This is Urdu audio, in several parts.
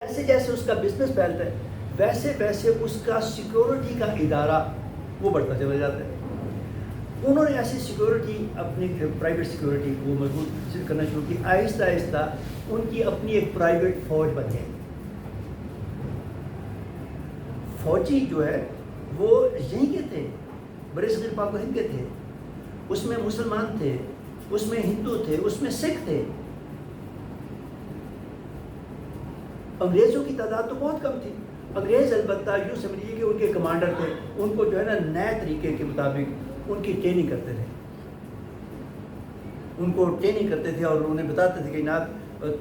جیسے جیسے اس کا بزنس پھیلتا ہے ویسے ویسے اس کا سیکورٹی کا ادارہ وہ بڑھتا چلا جاتا ہے. انہوں نے ایسی سیکورٹی اپنی پرائیویٹ سیکورٹی کو مضبوط کرنا شروع کی. آہستہ آہستہ ان کی اپنی ایک پرائیویٹ فوج بن گئی. فوجی جو ہے وہ یہیں کے تھے، بڑے صغیر پاک و ہند کے تھے. اس میں مسلمان تھے، اس میں ہندو تھے، اس میں سکھ تھے. انگریزوں کی تعداد تو بہت کم تھی. انگریز البتہ یوں سمجھیے کہ ان کے کمانڈر تھے، ان کو جو ہے نا نئے طریقے کے مطابق ان کی ٹریننگ کرتے تھے. ان کو ٹریننگ کرتے تھے اور انہیں بتاتے تھے کہ جناب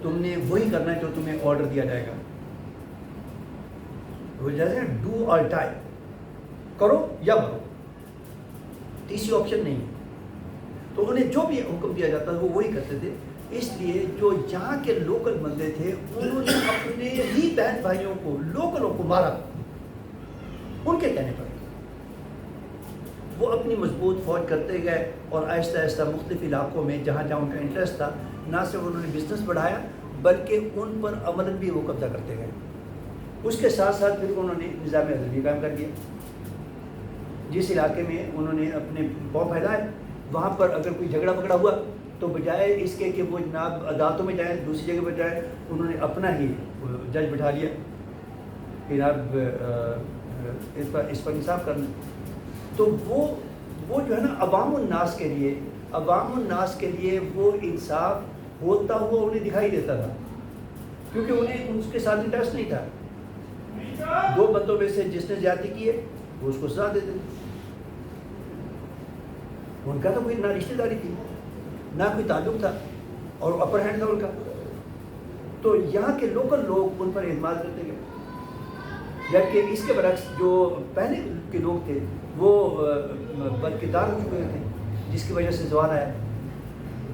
تم نے وہی کرنا ہے جو تمہیں آرڈر دیا جائے گا. وہ جیسے ڈو اور ڈائی، کرو یا مرو، تیسری آپشن نہیں ہے. تو انہیں جو بھی حکم دیا جاتا تھا وہ وہی کرتے تھے. اس لیے جو یہاں کے لوکل بندے تھے انہوں نے اپنے ہی بہن بھائیوں کو، لوکلوں کو مارا ان کے کہنے پر. وہ اپنی مضبوط فوج کرتے گئے اور آہستہ آہستہ مختلف علاقوں میں جہاں جہاں ان کا انٹرسٹ تھا نہ صرف انہوں نے بزنس بڑھایا بلکہ ان پر عملاً بھی وہ قبضہ کرتے گئے. اس کے ساتھ ساتھ پھر انہوں نے نظام ازلی قائم کر دیا. جس علاقے میں انہوں نے اپنے پاؤں پھیلائے وہاں پر اگر کوئی جھگڑا پکڑا ہوا تو بجائے اس کے کہ وہ جناب عدالتوں میں جائیں دوسری جگہ پر جائیں، انہوں نے اپنا ہی جج بٹھا لیا کہ جناب اس پر انصاف کرنا. تو وہ جو ہے نا عوام الناس کے لیے وہ انصاف ہوتا ہوا انہیں دکھائی دیتا تھا، کیونکہ انہیں ان کے ساتھ انٹرسٹ نہیں تھا. دو بندوں میں سے جس نے زیادتی کی ہے وہ اس کو سزا دیتے تھے. ان کا تو کوئی نہ رشتہ داری تھی نہ کوئی تعلق تھا اور اپر ہینڈ تھا ان کا. تو یہاں کے لوکل لوگ ان پر اعتماد کرتے گئے، جبکہ اس کے برعکس جو پہلے کے لوگ تھے وہ بدکردار ہو چکے تھے جس کی وجہ سے زوال آیا.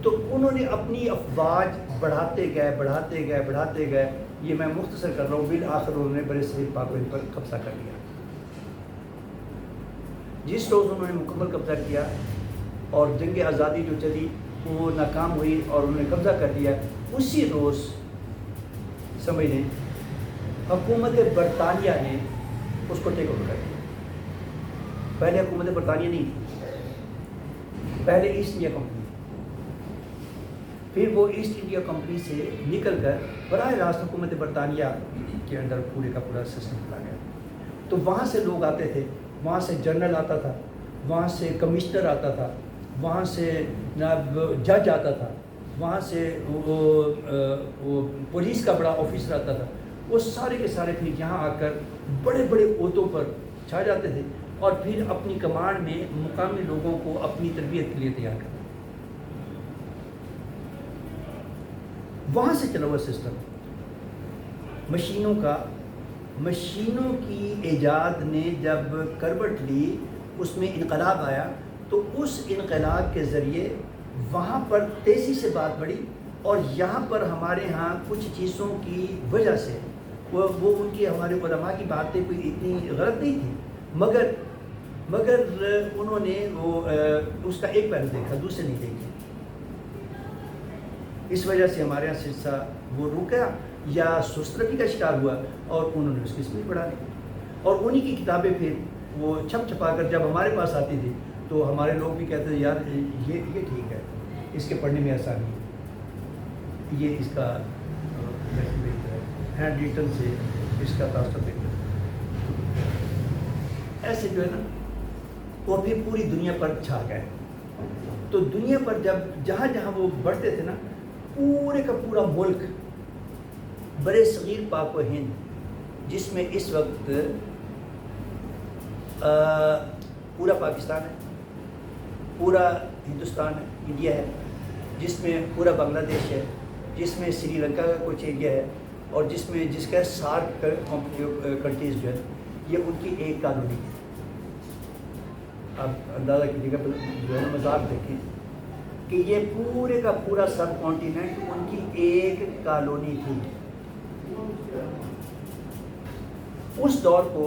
تو انہوں نے اپنی افواج بڑھاتے گئے. یہ میں مختصر کر رہا ہوں. بالآخر انہوں نے بڑے صغیر پاک و ہند پر قبضہ کر لیا. جس روز انہوں نے مکمل قبضہ کیا اور جنگ آزادی جو چلی وہ ناکام ہوئی اور انہوں نے قبضہ کر لیا، اسی روز سمجھ لیں حکومت برطانیہ نے اس کو ٹیک اوور کر دیا. پہلے حکومت برطانیہ نہیں تھی، پہلے ایسٹ انڈیا کمپنی. پھر وہ ایسٹ انڈیا کمپنی سے نکل کر براہ راست حکومت برطانیہ کے اندر پورے کا پورا سسٹم چلا گیا. تو وہاں سے لوگ آتے تھے، وہاں سے جنرل آتا تھا، وہاں سے کمشنر آتا تھا، وہاں سے جج آتا تھا، وہاں سے وہ پولیس کا بڑا آفیسر آتا تھا. وہ سارے کے سارے پھر یہاں آ کر بڑے بڑے عہدوں پر چھا جاتے تھے اور پھر اپنی کمانڈ میں مقامی لوگوں کو اپنی تربیت کے لیے تیار کرتے. وہاں سے چلا ہوا سسٹم مشینوں کی ایجاد نے جب کروٹ لی، اس میں انقلاب آیا تو اس انقلاب کے ذریعے وہاں پر تیزی سے بات بڑھی. اور یہاں پر ہمارے ہاں کچھ چیزوں کی وجہ سے وہ ان کی ہمارے علماء کی باتیں کوئی اتنی غلط نہیں تھی، مگر انہوں نے وہ اس کا ایک پہلو دیکھا، دوسرے نہیں دیکھے. اس وجہ سے ہمارے یہاں سلسلہ وہ رک گیا یا سست روی کا شکار ہوا اور انہوں نے اس کی اسپیڈ بڑھا دی. اور انہی کی کتابیں پھر وہ چھپا کر جب ہمارے پاس آتی تھی تو ہمارے لوگ بھی کہتے تھے یار یہ ٹھیک ہے، اس کے پڑھنے میں آسانی ہے، یہ اس کا ہینڈ ریٹن سے اس کا تاثر بہتر ہے. ایسے جو ہے نا اور پھر پوری دنیا پر چھا گئے. تو دنیا پر جہاں جہاں وہ بڑھتے تھے نا، پورے کا پورا ملک برے صغیر پاک و ہند جس میں اس وقت پورا پاکستان ہے، پورا ہندوستان ہے، انڈیا ہے، جس میں پورا بنگلہ دیش ہے، جس میں سری لنکا کا کچھ ایریا ہے اور جس کا سارک کنٹریز جو ہے یہ ان کی ایک کالونی ہے. آپ اندازہ کیجیے گا جو ہے مذاق دیکھیں کہ یہ پورے کا پورا سب کانٹیننٹ ان کی ایک کالونی تھی. اس دور کو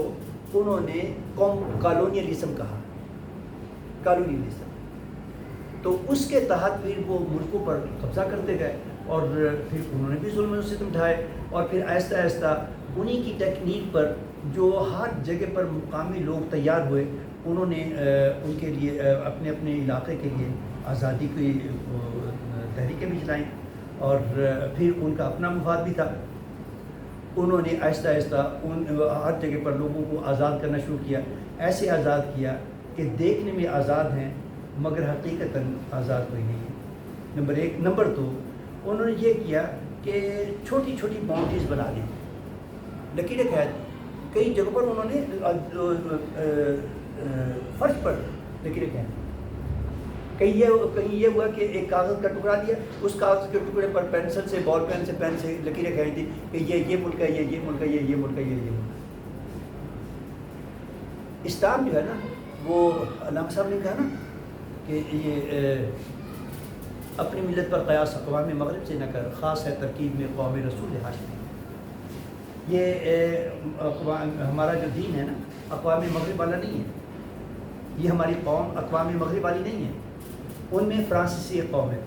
انہوں نے کالونیلزم کہا، کالونیلزم. تو اس کے تحت پھر وہ ملکوں پر قبضہ کرتے گئے اور پھر انہوں نے بھی ظلم و ستم اٹھائے، اور پھر آہستہ آہستہ انہی کی ٹیکنیک پر جو ہر جگہ پر مقامی لوگ تیار ہوئے، انہوں نے ان کے لیے اپنے اپنے علاقے کے لیے آزادی کی تحریکیں بھی چلائیں، اور پھر ان کا اپنا مفاد بھی تھا۔ انہوں نے آہستہ آہستہ ان ہر جگہ پر لوگوں کو آزاد کرنا شروع کیا، ایسے آزاد کیا کہ دیکھنے میں آزاد ہیں مگر حقیقتاً آزاد کوئی نہیں ہے، نمبر ایک۔ نمبر دو، انہوں نے یہ کیا کہ چھوٹی چھوٹی باؤنڈریز بنا لی، لکیریں قید۔ کئی جگہوں پر انہوں نے فرش پر لکیریں قید، کہیں یہ ہوا کہ ایک کاغذ کا ٹکڑا دیا، اس کاغذ کے ٹکڑے پر پینسل سے، بال پین سے، پین سے لکیریں کھینچ دی کہ یہ ملک ہے، یہ ملک ہے، یہ ملک ہے، یہ ملک ہے۔ اسلام جو ہے نا، وہ علامہ صاحب نے کہا نا کہ یہ اپنی ملت پر قیاس اقوام مغرب سے نہ کر، خاص ہے ترکیب میں قوم رسول ہاشمی۔ یہ ہمارا جو دین ہے نا، اقوام مغرب والا نہیں ہے، یہ ہماری قوم اقوام مغرب والی نہیں ہے۔ ان میں فرانسیسی ایک قوم ہے،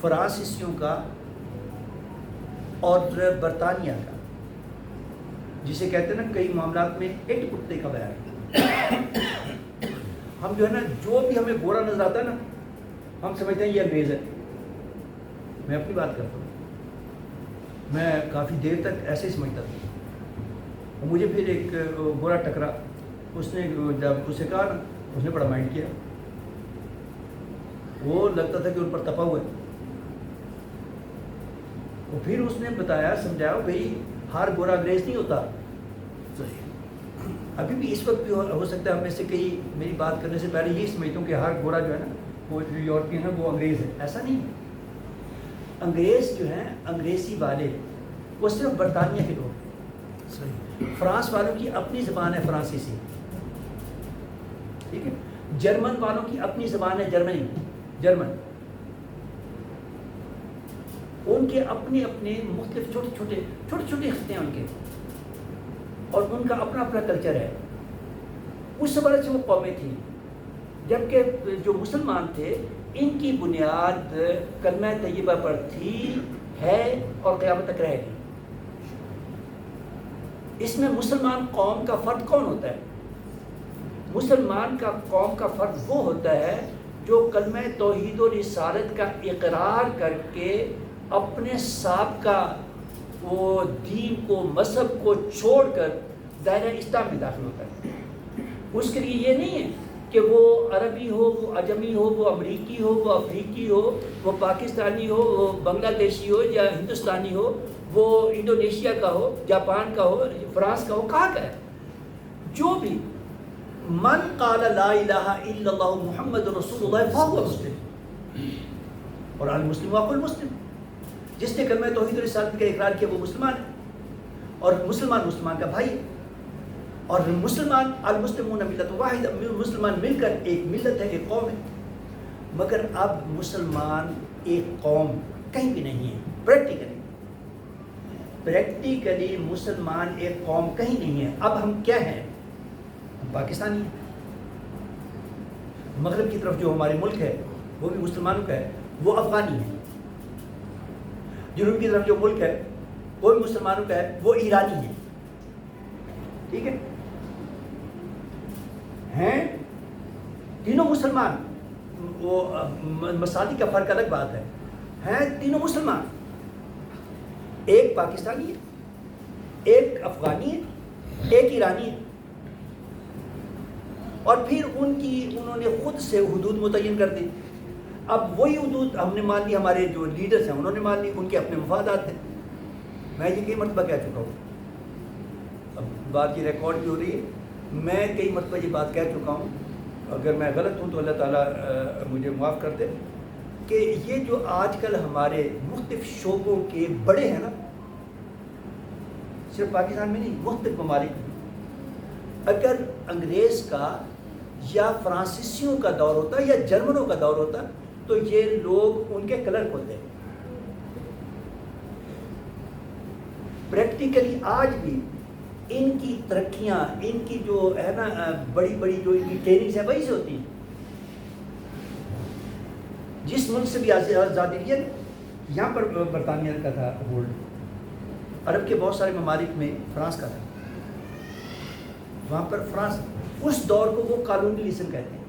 فرانسیسیوں کا اور برطانیہ کا، جسے کہتے ہیں نا کئی معاملات میں اٹ کتے کا بیان۔ ہم جو ہے نا، جو بھی ہمیں گورا نظر آتا ہے نا، ہم سمجھتے ہیں یہ انگریز ہے۔ میں اپنی بات کرتا ہوں، میں کافی دیر تک ایسے ہی سمجھتا تھا۔ مجھے پھر ایک گورا ٹکرا، اس نے جب اسے کہا نا، اس نے بڑا مائنڈ کیا، وہ لگتا تھا کہ ان پر تپا ہوا ہے۔ اور پھر اس نے بتایا، سمجھایا، بھئی ہر گورا انگریز نہیں ہوتا۔ ابھی بھی اس وقت بھی ہو سکتا ہے ہم میں سے کئی میری بات کرنے سے پہلے یہی سمجھتا ہوں کہ ہر گورا جو ہے نا، وہ جو یورپین ہے وہ انگریز ہے۔ ایسا نہیں ہے۔ انگریز جو ہیں، انگریزی والے، وہ صرف برطانیہ کے لوگ ہیں۔ فرانس والوں کی اپنی زبان ہے فرانسیسی، ٹھیک ہے۔ جرمن والوں کی اپنی زبان ہے جرمن۔ ان کے اپنے مختلف چھوٹے چھوٹے خطے ہیں ان کے، اور ان کا اپنا کلچر ہے۔ اس زمانے سے وہ قومیں تھیں، جبکہ جو مسلمان تھے ان کی بنیاد کلمہ طیبہ پر تھی، ہے اور قیامت تک رہے گی۔ اس میں مسلمان قوم کا فرد کون ہوتا ہے؟ مسلمان کا قوم کا فرد وہ ہوتا ہے جو کلمہ توحید و رسالت کا اقرار کر کے اپنے سابقہ وہ دین کو، مذہب کو چھوڑ کر دائرہ اسلام میں داخل ہوتا ہے۔ اس کے لیے یہ نہیں ہے کہ وہ عربی ہو، وہ عجمی ہو، وہ امریکی ہو، وہ افریقی ہو، وہ پاکستانی ہو، وہ بنگلہ دیشی ہو یا ہندوستانی ہو، وہ انڈونیشیا کا ہو، جاپان کا ہو، فرانس کا ہو، کہاں کا ہے؟ جو بھی من قال لا الہ الا اللہ محمد رسول اللہ فهو مسلم، اور المسلم اخو المسلم۔ جس نے کلمہ توحید و رسالت کا اقرار کیا وہ مسلمان ہے، اور مسلمان کا بھائی ہے، اور مسلمان المسلمون ملت واحد، مسلمان مل کر ایک ملت ہے، ایک قوم ہے۔ مگر اب مسلمان ایک قوم کہیں بھی نہیں ہے، پریکٹیکلی مسلمان ایک قوم کہیں نہیں ہے۔ اب ہم کیا ہیں؟ ہم پاکستانی ہیں۔ مغرب کی طرف جو ہمارے ملک ہے وہ بھی مسلمانوں کا ہے، وہ افغانی ہے۔ جنوب کی طرف جو ملک ہے وہ بھی مسلمانوں کا ہے، وہ ایرانی ہے، ٹھیک ہے۔ ہیں تینوں مسلمان، وہ مساجد کا فرق الگ بات ہے، ہیں تینوں مسلمان، ایک پاکستانی ہے، ایک افغانی ہے، ایک ایرانی ہے۔ اور پھر انہوں نے خود سے حدود متعین کر دی۔ اب وہی حدود ہم نے مان لی، ہمارے جو لیڈرز ہیں انہوں نے مان لی، ان کے اپنے مفادات ہیں۔ میں یہ کئی مرتبہ کہہ چکا ہوں، اب بات کی ریکارڈ بھی ہو رہی ہے، میں کئی مرتبہ یہ بات کہہ چکا ہوں، اگر میں غلط ہوں تو اللہ تعالیٰ مجھے معاف کر دے، کہ یہ جو آج کل ہمارے مختلف شعبوں کے بڑے ہیں نا، صرف پاکستان میں نہیں، مختلف ممالک میں، اگر انگریز کا یا فرانسیسیوں کا دور ہوتا یا جرمنوں کا دور ہوتا تو یہ لوگ ان کے کلرک ہوتے۔ پریکٹیکلی آج بھی ان کی ترقیاں، ان کی جو ہے نا بڑی بڑی جو ان کی ٹریننگز ہیں وہی سے ہوتی ہیں۔ جس ملک سے بھی آزادی لی ہے، یہاں پر برطانیہ کا تھا ہولڈ، عرب کے بہت سارے ممالک میں فرانس کا تھا، وہاں پر فرانس اس دور کو وہ کالونیلزم کہتے ہیں،